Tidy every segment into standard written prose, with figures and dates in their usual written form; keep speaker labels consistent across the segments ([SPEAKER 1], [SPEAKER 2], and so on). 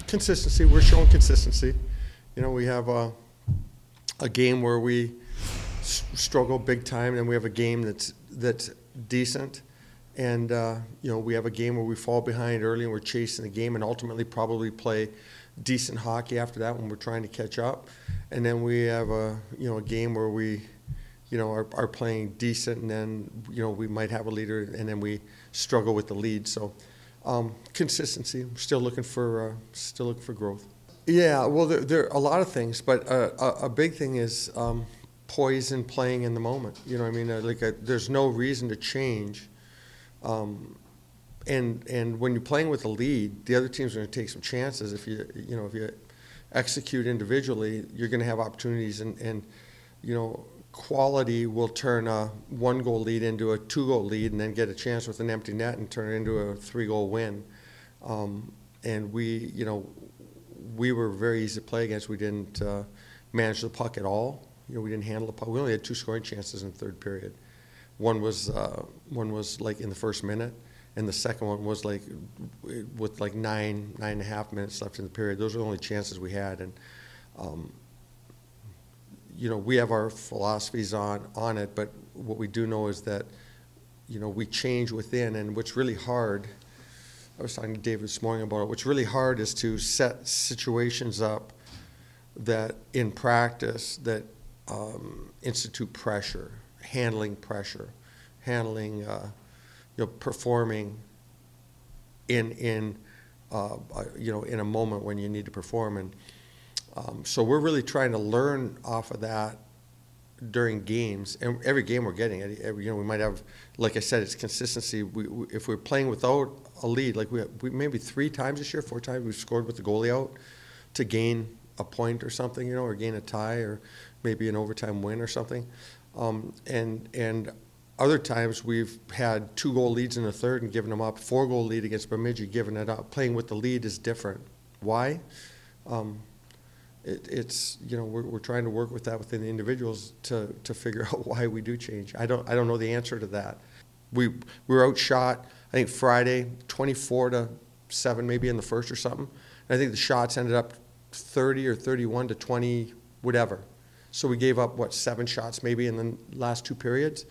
[SPEAKER 1] Consistency. We're showing consistency. We have a game where we struggle big time, and we have a game that's decent, and we have a game where we fall behind early and we're chasing the game, and ultimately probably play decent hockey after that when we're trying to catch up, and then we have a game where we are playing decent, and then we might have a leader, and then we struggle with the lead. So consistency. We're still looking for growth. Yeah, well, there are a lot of things, but a big thing is poise and playing in the moment. There's no reason to change. And when you're playing with a lead, the other team's going to take some chances. If you execute individually, you're going to have opportunities, and quality will turn a 1-goal lead into a 2-goal lead, and then get a chance with an empty net and turn it into a 3-goal win. And we were very easy to play against. We didn't manage the puck at all. We didn't handle the puck. We only had 2 scoring chances in the third period. One was like in the first minute, and the second one was like with like 9.5 minutes left in the period. Those are the only chances we had, and we have our philosophies on it. But what we do know is that we change within, and what's really hard. I was talking to David this morning about it. What's really hard is to set situations up that in practice that institute pressure, handling, performing in a moment when you need to perform, and so we're really trying to learn off of that during games, and every game we're getting it. We might have, like I said, it's consistency. If we're playing without a lead, like we maybe 3 times this year, 4 times we've scored with the goalie out to gain a point or something, or gain a tie, or maybe an overtime win or something. And other times we've had 2-goal leads in the third and given them up. 4-goal lead against Bemidji, giving it up. Playing with the lead is different. Why? We're trying to work with that within the individuals to figure out why we do change. I don't know the answer to that. We were outshot, I think Friday, 24-7 maybe in the first or something. And I think the shots ended up 30 or 31 to 20, whatever. So we gave up 7 shots maybe in the last 2 periods.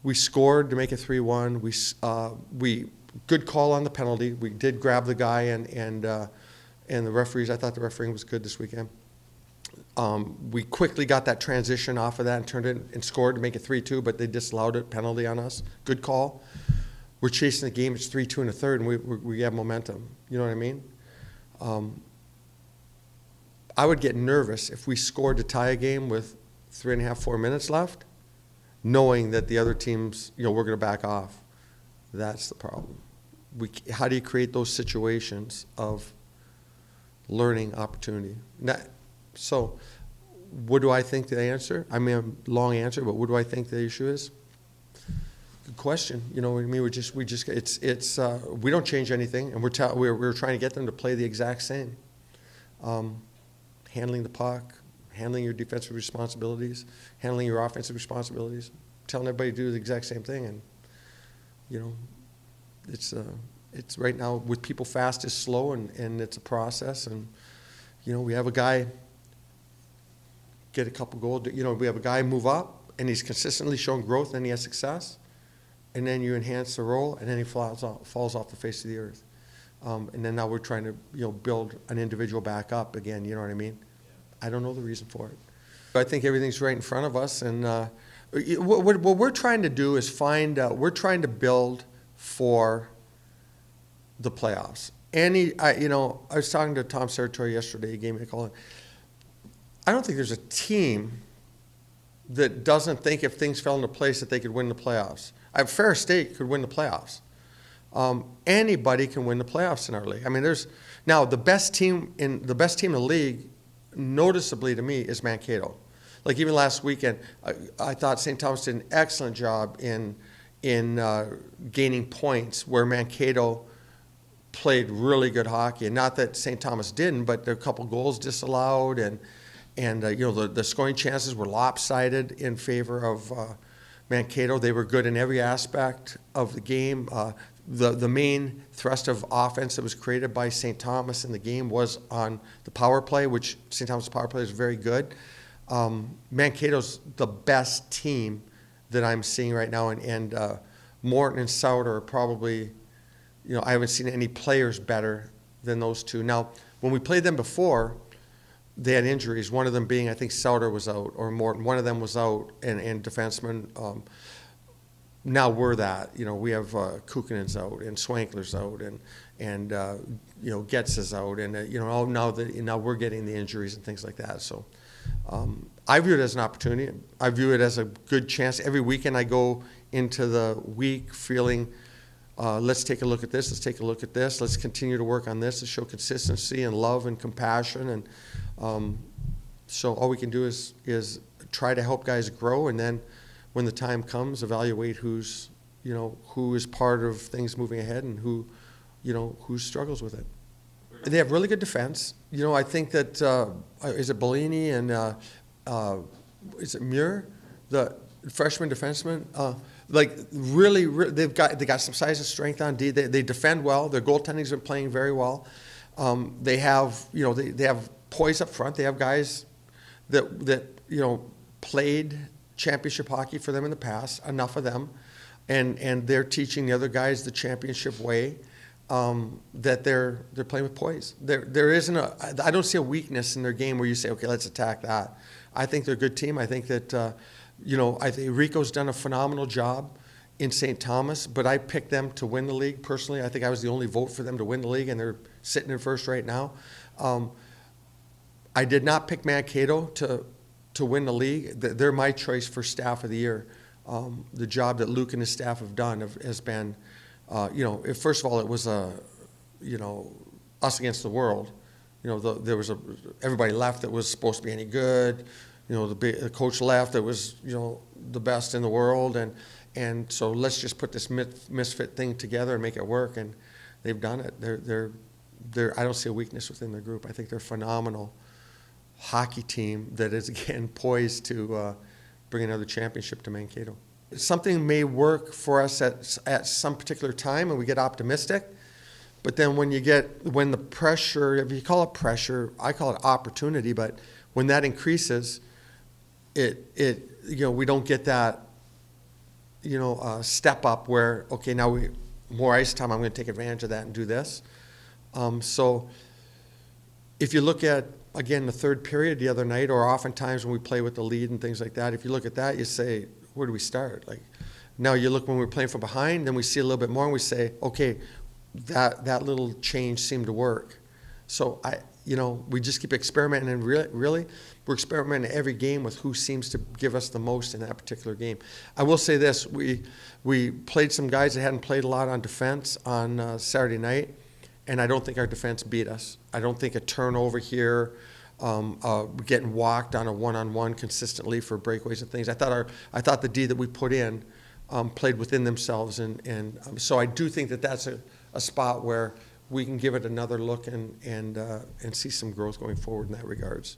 [SPEAKER 1] We scored to make it 3-1. We good call on the penalty. We did grab the guy, and the referees. I thought the refereeing was good this weekend. We quickly got that transition off of that and turned it and scored to make it 3-2, but they disallowed it, penalty on us. Good call. We're chasing the game. It's 3-2 in the third, and we have momentum. You know what I mean? I would get nervous if we scored to tie a game with 3.5, 4 minutes left, knowing that the other teams, we're going to back off. That's the problem. How do you create those situations of learning opportunity? So what do I think the answer? I mean, a long answer, but what do I think the issue is? Good question. What I mean? We don't change anything, and we're trying to get them to play the exact same. Handling the puck, handling your defensive responsibilities, handling your offensive responsibilities, telling everybody to do the exact same thing, and it's right now with people fast is slow, and it's a process, and we have a guy get a couple goals. We have a guy move up, and he's consistently shown growth, and he has success, and then you enhance the role, and then he falls off the face of the earth. And then now we're trying to build an individual back up again. You know what I mean? I don't know the reason for it. I think everything's right in front of us, and what we're trying to do is we're trying to build for the playoffs. I was talking to Tom Serratore yesterday. He gave me a call. I don't think there's a team that doesn't think if things fell into place that they could win the playoffs. Fair State could win the playoffs. Anybody can win the playoffs in our league. I mean, now the best team in the league, noticeably to me, is Mankato. Like even last weekend, I thought St. Thomas did an excellent job in gaining points where Mankato played really good hockey. And not that St. Thomas didn't, but there were a couple goals disallowed, and the scoring chances were lopsided in favor of Mankato. They were good in every aspect of the game. the main thrust of offense that was created by St. Thomas in the game was on the power play, which St. Thomas power play is very good. Mankato's the best team that I'm seeing right now, and Morton and Souter are probably, I haven't seen any players better than those two. Now, when we played them before, they had injuries, one of them being, I think Souter was out, or Morton, one of them was out, and defenseman. Now we're that, we have Kukinen's out, and Swankler's out, and Getz is out, and now we're getting the injuries and things like that. So I view it as an opportunity. I view it as a good chance. Every weekend I go into the week feeling, let's take a look at this, let's take a look at this, let's continue to work on this to show consistency and love and compassion. And so all we can do is try to help guys grow, and then when the time comes, evaluate who is part of things moving ahead and who struggles with it. They have really good defense. I think that, is it Bellini and is it Muir, the freshman defenseman? Really, they got some size and strength on D. They defend well. Their goaltending's been playing very well. They have, they have poise up front. They have guys that played championship hockey for them in the past, enough of them, and they're teaching the other guys the championship way, that they're playing with poise. There isn't I don't see a weakness in their game where you say, okay, let's attack that. I think they're a good team. I think that I think Rico's done a phenomenal job in St. Thomas, but I picked them to win the league personally. I think I was the only vote for them to win the league, and they're sitting in first right now. I did not pick Mankato to win the league. They're my choice for staff of the year. The job that Luke and his staff have done has been, first of all, it was us against the world. There was everybody left that was supposed to be any good. The coach left that was the best in the world, and so let's just put this misfit thing together and make it work. And they've done it. They're I don't see a weakness within their group. I think they're phenomenal hockey team that is, again, poised to bring another championship to Mankato. Something may work for us at some particular time, and we get optimistic, but then when the pressure, if you call it pressure, I call it opportunity, but when that increases, we don't get that, step up where, okay, now more ice time, I'm going to take advantage of that and do this. So if you look at, again, the third period the other night, or oftentimes when we play with the lead and things like that, if you look at that, you say, where do we start? Now you look when we're playing from behind, then we see a little bit more, and we say, okay, that little change seemed to work. So we just keep experimenting, and really, we're experimenting every game with who seems to give us the most in that particular game. I will say this, we played some guys that hadn't played a lot on defense on Saturday night, and I don't think our defense beat us. I don't think a turnover here, getting walked on a one-on-one consistently for breakaways and things. I thought the D that we put in played within themselves, and so I do think that that's a spot where we can give it another look and see some growth going forward in that regards.